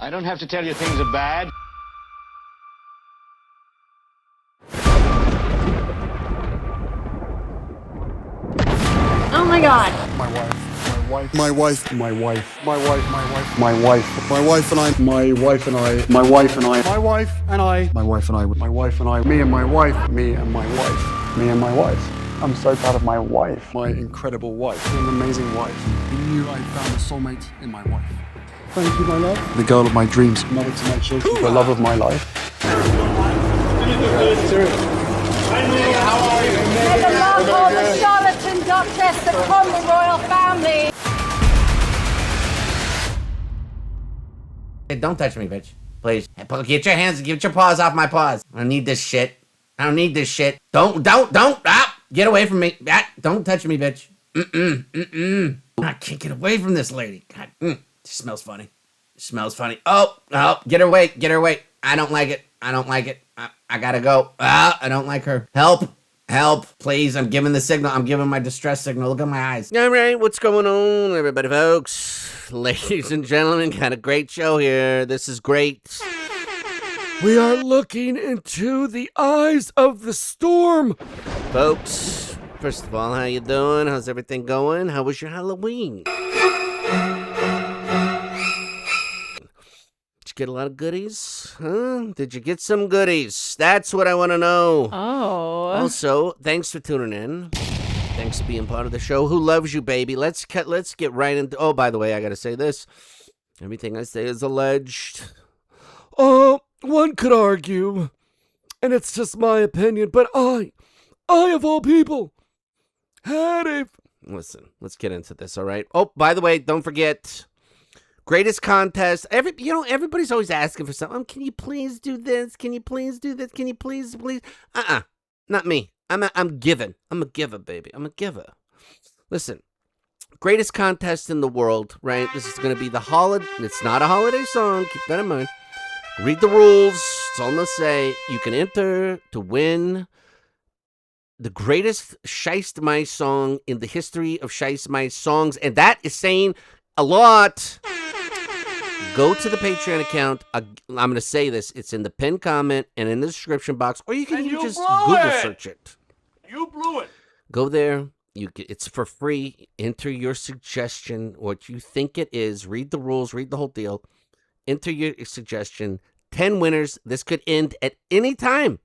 I don't have to tell you things are bad. Oh my God. My wife. My wife. My wife. My wife. My wife. My wife. My wife and I. My wife and I. My wife and I. My wife and I. My wife and I. My wife and I. Me and my wife. Me and my wife. Me and my wife. I'm so proud of my wife. My incredible wife. An amazing wife. I knew I found a soulmate in my wife. Thank you, my love. The girl of my dreams. Mother to my children. The love of my life. Meghan Markle, the charlatan duchess, the crumble royal family. Hey, don't touch me, bitch. Please. Get your paws off my paws. I don't need this shit. I don't need this shit. Don't. Ah, get away from me. Ah, don't touch me, bitch. I can't get away from this lady. God, she smells funny. She smells funny. Oh, get her away. Get her away. I don't like it. I don't like it. I gotta go. I don't like her. Help. Help, please. I'm giving the signal. I'm giving my distress signal. Look at my eyes. All right, what's going on, everybody, folks? Ladies and gentlemen, got a great show here. This is great. We are looking into the eyes of the storm. Folks, first of all, how you doing? How's everything going? How was your Halloween? Get a lot of goodies? Huh? Did you get some goodies? That's what I want to know. Oh. Also, thanks for tuning in. Thanks for being part of the show. Who loves you, baby? Let's get right into... Oh, by the way, I got to say this. Everything I say is alleged. Oh, one could argue, and it's just my opinion, but I of all people, had a... Listen, let's get into this, all right? Oh, by the way, don't forget... Greatest contest. Everybody's always asking for something. Can you please do this? Can you please do this? Can you please? Not me. I'm giving. I'm a giver, baby. I'm a giver. Listen, greatest contest in the world, right? This is going to be the holiday. It's not a holiday song. Keep that in mind. Read the rules. That's all I'm going to say. You can enter to win the greatest Scheist Mice song in the history of Scheist Mice songs. And that is saying a lot. Go to the Patreon account. I'm going to say this. It's in the pinned comment and in the description box, or you can even just Google search it. You blew it. Go there. It's for free. Enter your suggestion, what you think it is. Read the rules. Read the whole deal. Enter your suggestion. 10 winners. This could end at any time.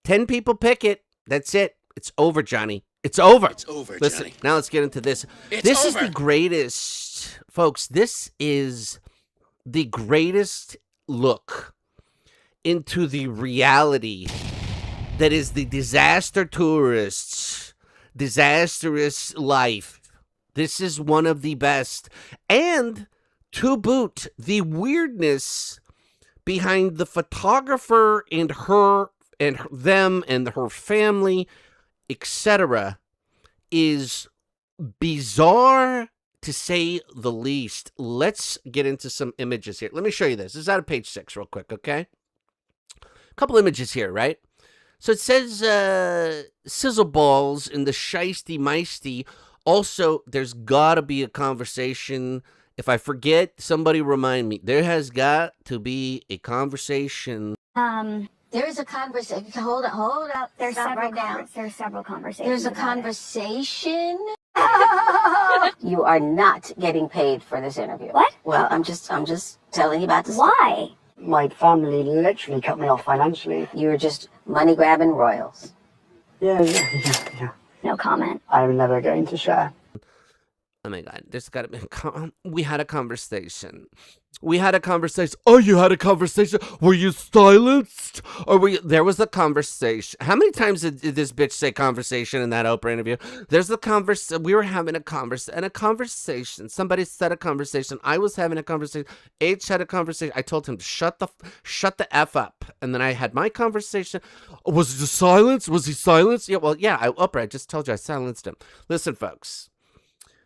10 people pick it. That's it. It's over, Johnny. It's over. It's over, Listen, Johnny. now let's get into this. It's this over. is the greatest, folks. This is the greatest look into the reality that is the disaster tourists' disastrous life. This is one of the best. And to boot, the weirdness behind the photographer and her and them and her family, etc., is bizarre to say the least. Let's get into some images here. Let me show you this. This is out of page 6 real quick, okay? A couple images here, right? So it says sizzle balls in the Scheisty Meisty. Also, there's got to be a conversation. If I forget, somebody remind me. There has got to be a conversation. There is a conversation. Hold up. There's Stop several right now. There's several conversations. There's a about conversation. You are not getting paid for this interview. What? Well, I'm just telling you about this. Why? My family literally cut me off financially. You're just money grabbing royals. Yeah. No comment. I'm never going to share. Oh my God, there's got to be. We had a conversation. Oh, you had a conversation? Were you silenced? Or were you? There was a conversation. How many times did this bitch say conversation in that Oprah interview? There's a conversation. We were having a conversation. Somebody said a conversation. I was having a conversation. H had a conversation. I told him to shut the F up. And then I had my conversation. Was it silence? Was he silenced? Yeah, well, yeah, Oprah, I just told you I silenced him. Listen, folks.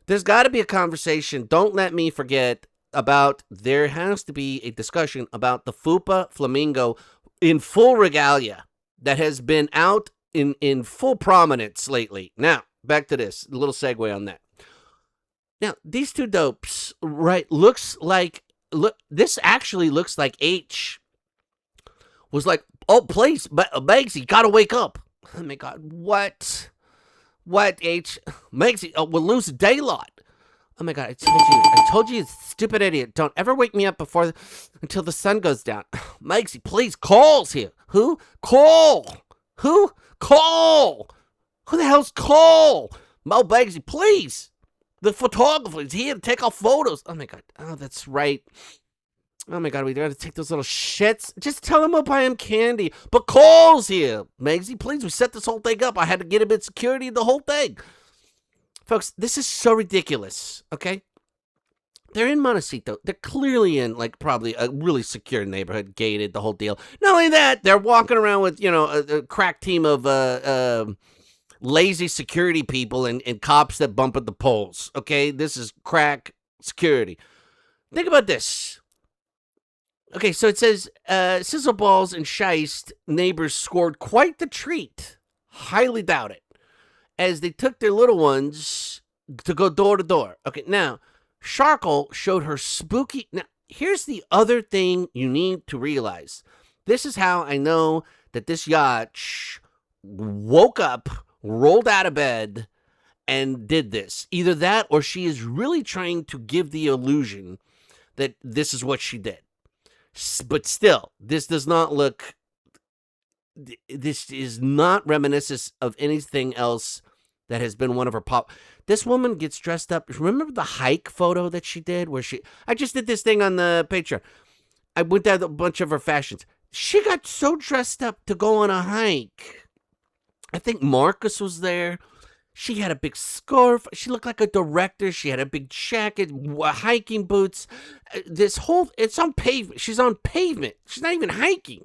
There's got to be a conversation. Don't let me forget about, there has to be a discussion about the Fupa Flamingo in full regalia that has been out in full prominence lately. Now, back to this. A little segue on that. Now, these two dopes, right, looks like look, this actually looks like H was like, oh, please, Megsy, gotta wake up. Oh my God, what? What, H? Megsy, we'll lose daylight. Oh my God, I told you, you stupid idiot. Don't ever wake me up until the sun goes down. Megsy, please, Cole's here. Who? Cole. Who? Cole. Who the hell's Cole? Mo Megsy, please. The photographer is here to take our photos. Oh my God, oh, that's right. Oh my God, we gotta take those little shits. Just tell him we'll buy him candy. But Cole's here. Megsy, please, we set this whole thing up. I had to get him in security, the whole thing. Folks, this is so ridiculous, okay? They're in Montecito. They're clearly in, like, probably a really secure neighborhood, gated, the whole deal. Not only that, they're walking around with, you know, a crack team of lazy security people and cops that bump at the poles, okay? This is crack security. Think about this. Okay, so it says, Sizzle Balls and Scheist neighbors scored quite the treat. Highly doubt it. As they took their little ones to go door to door. Okay, now, Sharkle showed her spooky... Now, here's the other thing you need to realize. This is how I know that this yacht woke up, rolled out of bed, and did this. Either that or she is really trying to give the illusion that this is what she did. But still, this does not look... This is not reminiscent of anything else that has been one of her pop. This woman gets dressed up. Remember the hike photo that she did where I just did this thing on the Patreon. I went down a bunch of her fashions. She got so dressed up to go on a hike. I think Marcus was there. She had a big scarf. She looked like a director. She had a big jacket, hiking boots. It's on pavement. She's on pavement. She's not even hiking.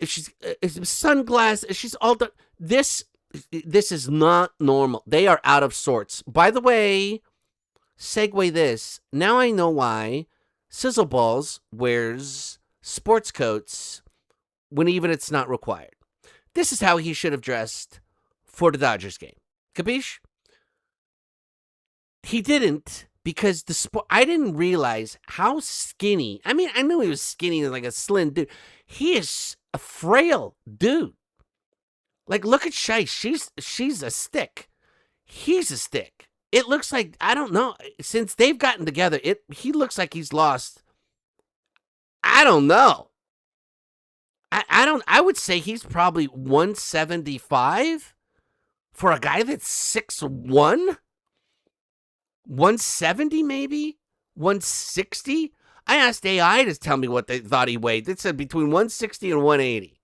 She's sunglasses. She's all done. This is not normal. They are out of sorts. By the way, segue this. Now I know why Sizzle Balls wears sports coats when even it's not required. This is how he should have dressed for the Dodgers game. Capiche? He didn't because I didn't realize how skinny. I mean, I knew he was skinny like a slim dude. He is a frail dude. Like, look at Shay. She's a stick. He's a stick. It looks like, I don't know, since they've gotten together, he looks like he's lost, I don't know. I would say he's probably 175 for a guy that's 6'1". 170 maybe? 160? I asked AI to tell me what they thought he weighed. They said between 160 and 180.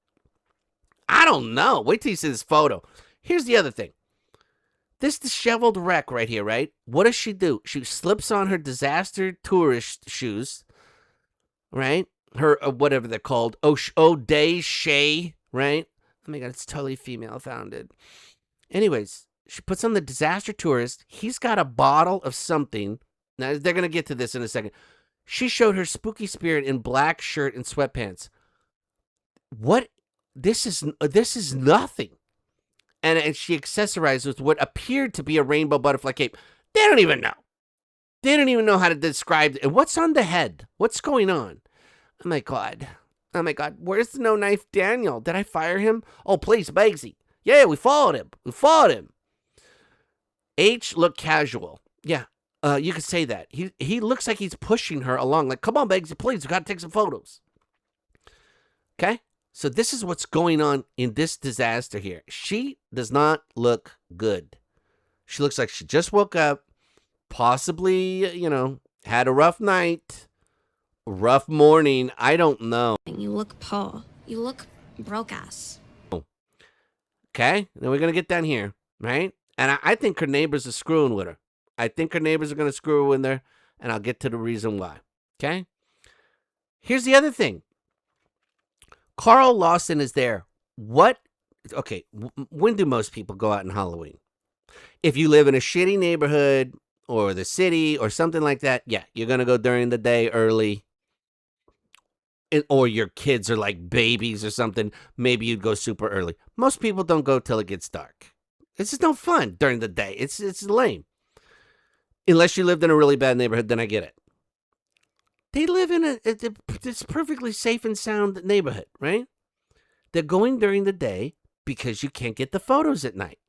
I don't know. Wait till you see this photo. Here's the other thing. This disheveled wreck right here, right? What does she do? She slips on her disaster tourist shoes, right? Her, whatever they're called, O'Day Shay, right? Oh my God, it's totally female-founded. Anyways, she puts on the disaster tourist. He's got a bottle of something. Now, they're going to get to this in a second. She showed her spooky spirit in black shirt and sweatpants. What? This is nothing. And she accessorized with what appeared to be a rainbow butterfly cape. They don't even know. They don't even know how to describe it. And what's on the head? What's going on? Oh my God. Oh my God. Where's the no knife Daniel? Did I fire him? Oh, please, Bugsy. Yeah, we followed him. We followed him. H looked casual. Yeah, you could say that. He looks like he's pushing her along. Like, come on, Bugsy, please. We got to take some photos. Okay? So this is what's going on in this disaster here. She does not look good. She looks like she just woke up, possibly, had a rough night, rough morning. I don't know. You look poor. You look broke ass. Okay, then we're going to get down here, right? And I think her neighbors are screwing with her. I think her neighbors are going to screw with her, and I'll get to the reason why. Okay? Here's the other thing. Carl Lawson is there. What? Okay, when do most people go out on Halloween? If you live in a shitty neighborhood or the city or something like that, yeah, you're going to go during the day early. Or your kids are like babies or something. Maybe you'd go super early. Most people don't go till it gets dark. It's just no fun during the day. It's lame. Unless you lived in a really bad neighborhood, then I get it. They live in this perfectly safe and sound neighborhood, right? They're going during the day because you can't get the photos at night.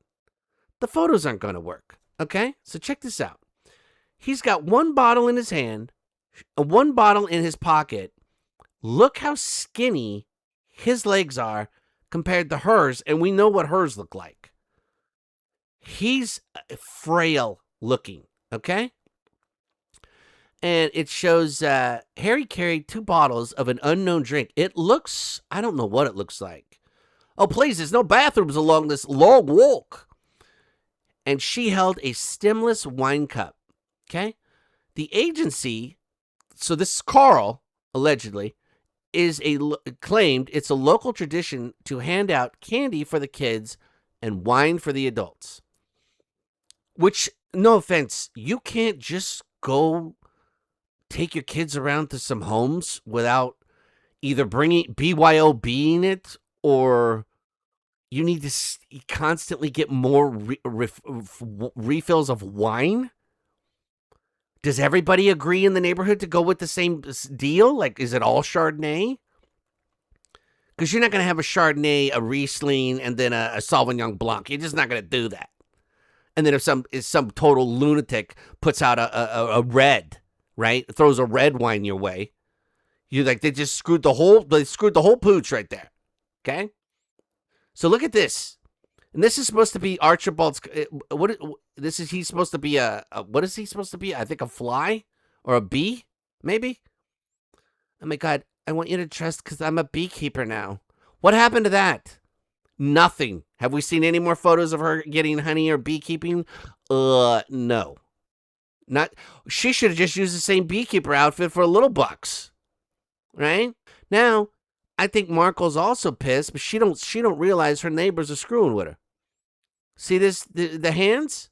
The photos aren't going to work, okay? So check this out. He's got one bottle in his hand, one bottle in his pocket. Look how skinny his legs are compared to hers, and we know what hers look like. He's frail looking, okay? And it shows Harry carried 2 bottles of an unknown drink. It looks, I don't know what it looks like. Oh, please, there's no bathrooms along this long walk. And she held a stemless wine cup, okay? The agency, so this is Carl, allegedly, claimed it's a local tradition to hand out candy for the kids and wine for the adults. Which, no offense, you can't just go take your kids around to some homes without either bringing BYOB in it, or you need to constantly get more refills of wine. Does everybody agree in the neighborhood to go with the same deal? Like, is it all Chardonnay? Because you're not going to have a Chardonnay, a Riesling, and then a Sauvignon Blanc. You're just not going to do that. And then if some total lunatic puts out a red, right? Throws a red wine your way. You like they screwed the whole pooch right there. Okay? So look at this. And this is supposed to be Archibald's he's supposed to be what is he supposed to be? I think a fly or a bee, maybe? Oh my God, I want you to trust because I'm a beekeeper now. What happened to that? Nothing. Have we seen any more photos of her getting honey or beekeeping? No. Not. She should have just used the same beekeeper outfit for $1. Right? Now, I think Markle's also pissed, but she don't realize her neighbors are screwing with her. See this? The hands?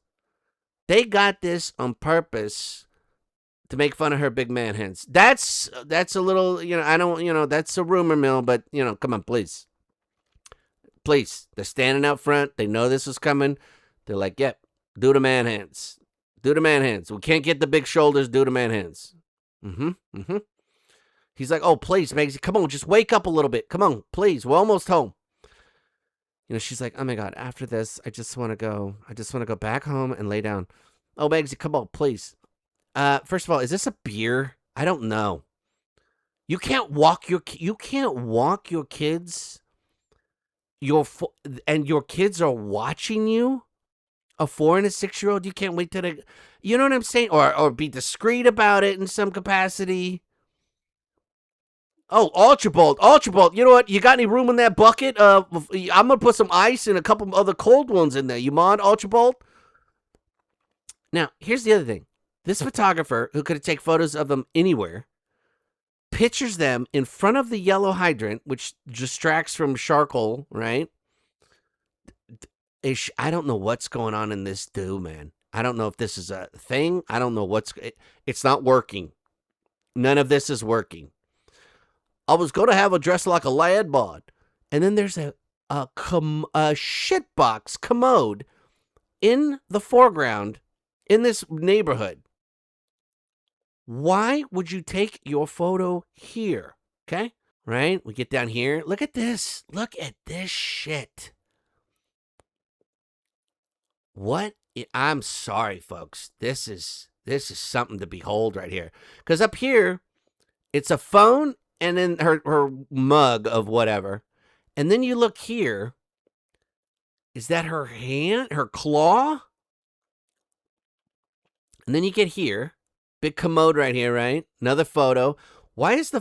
They got this on purpose to make fun of her big man hands. That's a little, I don't, that's a rumor mill, but, come on, please. Please. They're standing out front. They know this is coming. They're like, yep, do the man hands. Do the man hands. We can't get the big shoulders. Do the man hands. He's like, oh, please, Megsy, come on, just wake up a little bit. Come on, please. We're almost home. She's like, oh my God, after this, I just want to go back home and lay down. Oh, Megsy, come on, please. First of all, is this a beer? I don't know. You can't walk your kids. And your kids are watching you. A 4 and a 6-year-old, you can't wait till you know what I'm saying? Or be discreet about it in some capacity. Oh, Archibald, you know what? You got any room in that bucket? I'm going to put some ice and a couple other cold ones in there. You mind, Archibald? Now, here's the other thing. This photographer, who could take photos of them anywhere, pictures them in front of the yellow hydrant, which distracts from charcoal, right? I don't know what's going on in this do, man. I don't know if this is a thing. I don't know it's not working. None of this is working. I was going to have a dress like a lad bod. And then there's a shitbox commode in the foreground in this neighborhood. Why would you take your photo here? Okay? Right? We get down here. Look at this. Look at this shit. What? I'm sorry, folks. This is something to behold right here. Because up here, it's a phone and then her mug of whatever. And then you look here. Is that her hand? Her claw? And then you get here. Big commode right here, right? Another photo. Why is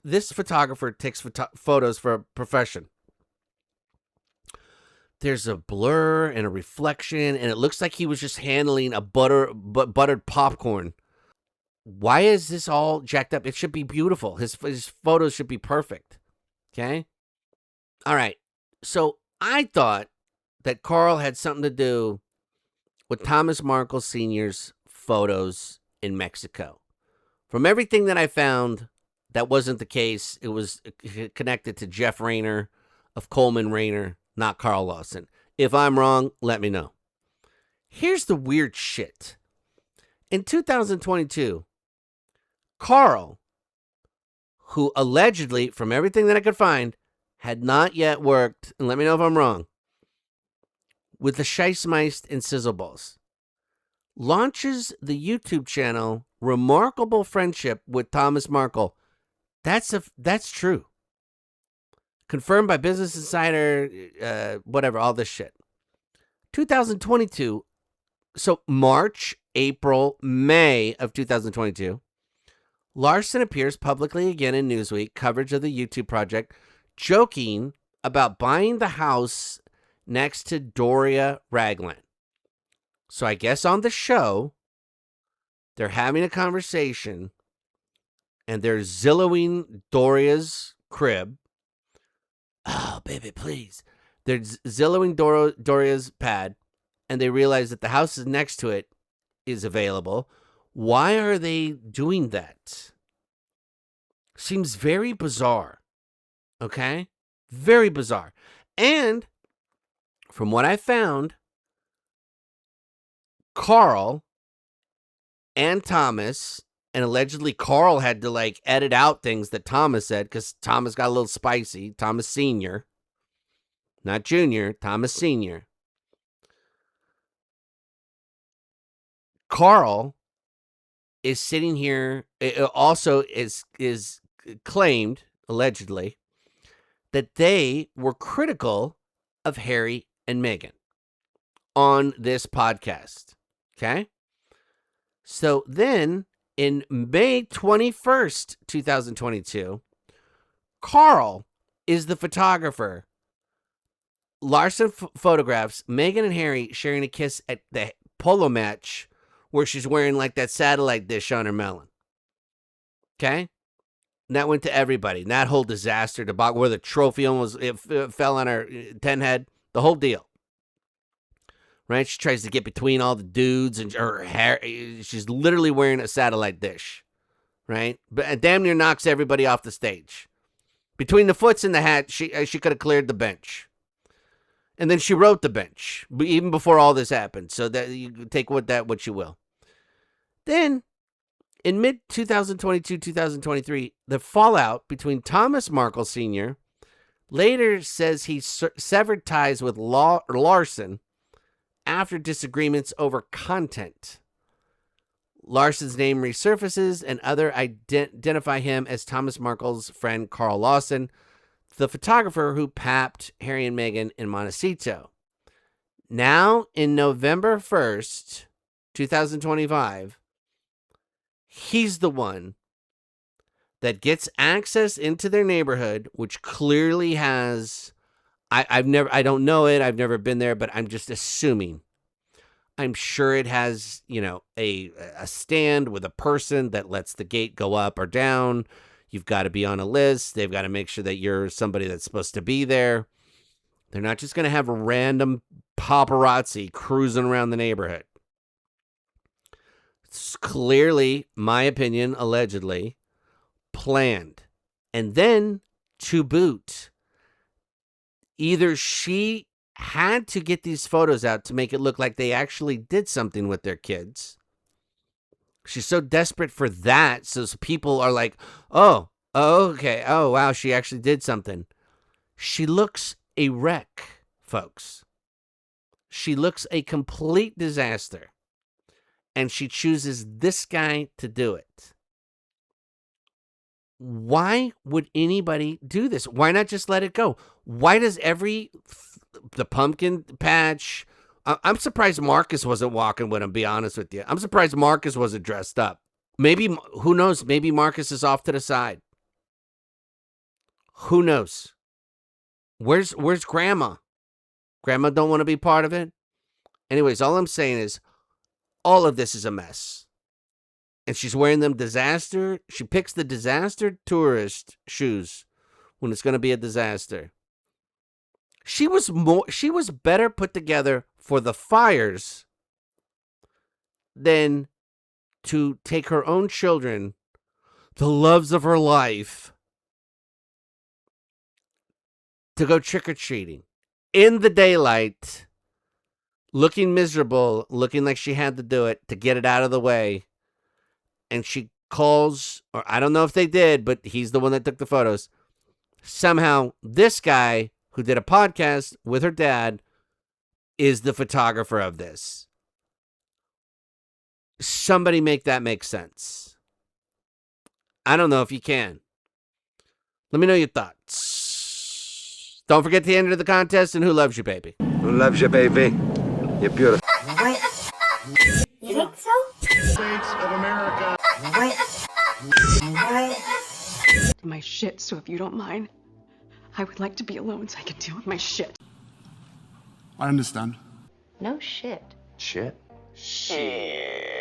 this photographer takes photos for a profession? There's a blur and a reflection, and it looks like he was just handling a buttered popcorn. Why is this all jacked up? It should be beautiful. His photos should be perfect. Okay? All right. So I thought that Carl had something to do with Thomas Markle Sr.'s photos in Mexico. From everything that I found, that wasn't the case. It was connected to Jeff Rayner of Coleman Rayner, not Carl Lawson. If I'm wrong, let me know. Here's the weird shit. In 2022, Carl who allegedly, from everything that I could find, had not yet worked, and let me know if I'm wrong, with the Scheissmeist and Sizzleballs, launches the YouTube channel Remarkable Friendship with Thomas Markle. That's true. Confirmed by Business Insider, whatever, all this shit. 2022, so March, April, May of 2022, Larson appears publicly again in Newsweek coverage of the YouTube project, joking about buying the house next to Doria Ragland. So I guess on the show, they're having a conversation and they're Zillowing Doria's crib. Oh, baby, please. They're Zillowing Doria's pad, and they realize that the house is next to it is available. Why are they doing that? Seems very bizarre. Okay? Very bizarre. And from what I found, Carl and Thomas, and allegedly Carl had to edit out things that Thomas said because Thomas got a little spicy. Thomas Sr., not Jr., Thomas Sr. Carl is sitting here, it also is claimed, allegedly, that they were critical of Harry and Meghan on this podcast. Okay? So then, in May 21st, 2022, Carl is the photographer. Larson photographs Meghan and Harry sharing a kiss at the polo match where she's wearing that satellite dish on her melon. Okay? And that went to everybody. And that whole disaster debacle where the trophy almost fell on her 10 head. The whole deal. Right? She tries to get between all the dudes and her hair. She's literally wearing a satellite dish. Right? But damn near knocks everybody off the stage. Between the foots and the hat, she could have cleared the bench. And then she wrote the bench, even before all this happened. So that you take what you will. Then, in mid-2022, 2023, the fallout between Thomas Markle Sr. later says he severed ties with Larson after disagreements over content. Larson's name resurfaces, and others identify him as Thomas Markle's friend Carl Lawson, the photographer who papped Harry and Meghan in Montecito. Now, in November 1st, 2025, he's the one that gets access into their neighborhood, which clearly has, I don't know it, I've never been there, but I'm just assuming. I'm sure it has, a stand with a person that lets the gate go up or down. You've got to be on a list. They've got to make sure that you're somebody that's supposed to be there. They're not just going to have a random paparazzi cruising around the neighborhood. It's clearly, my opinion, allegedly, planned. And then, to boot, either she had to get these photos out to make it look like they actually did something with their kids. She's so desperate for that, so people are like, oh, okay, oh, wow, she actually did something. She looks a wreck, folks. She looks a complete disaster. And she chooses this guy to do it. Why would anybody do this? Why not just let it go? Why does the pumpkin patch? I'm surprised Marcus wasn't walking with him, be honest with you. I'm surprised Marcus wasn't dressed up. Maybe, who knows? Maybe Marcus is off to the side. Who knows? Where's Grandma? Grandma don't want to be part of it? Anyways, all I'm saying is, all of this is a mess. And she's wearing them she picks the disaster tourist shoes when it's going to be a disaster. She was better put together for the fires than to take her own children, the loves of her life, to go trick-or-treating in the daylight, looking miserable, looking like she had to do it to get it out of the way. And she calls, or I don't know if they did, but he's the one that took the photos. Somehow, this guy who did a podcast with her dad is the photographer of this. Somebody make that make sense. I don't know if you can. Let me know your thoughts. Don't forget to enter the contest and Who Loves You, Baby? Who loves you, baby? You're beautiful. You think so? States of America. My shit, so if you don't mind, I would like to be alone so I can deal with my shit. I understand. No shit. Shit. Shit.